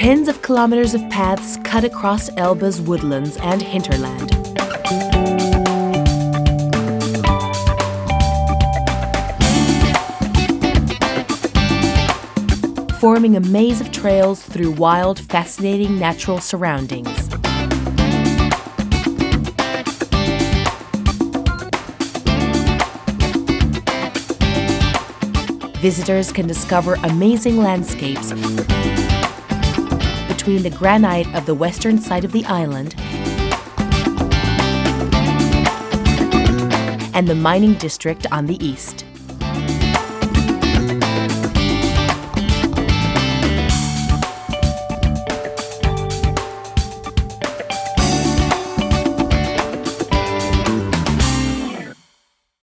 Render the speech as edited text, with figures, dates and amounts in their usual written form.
Tens of kilometers of paths cut across Elba's woodlands and hinterland. Forming a maze of trails through wild, fascinating natural surroundings. Visitors can discover amazing landscapes between the granite of the western side of the island and the mining district on the east.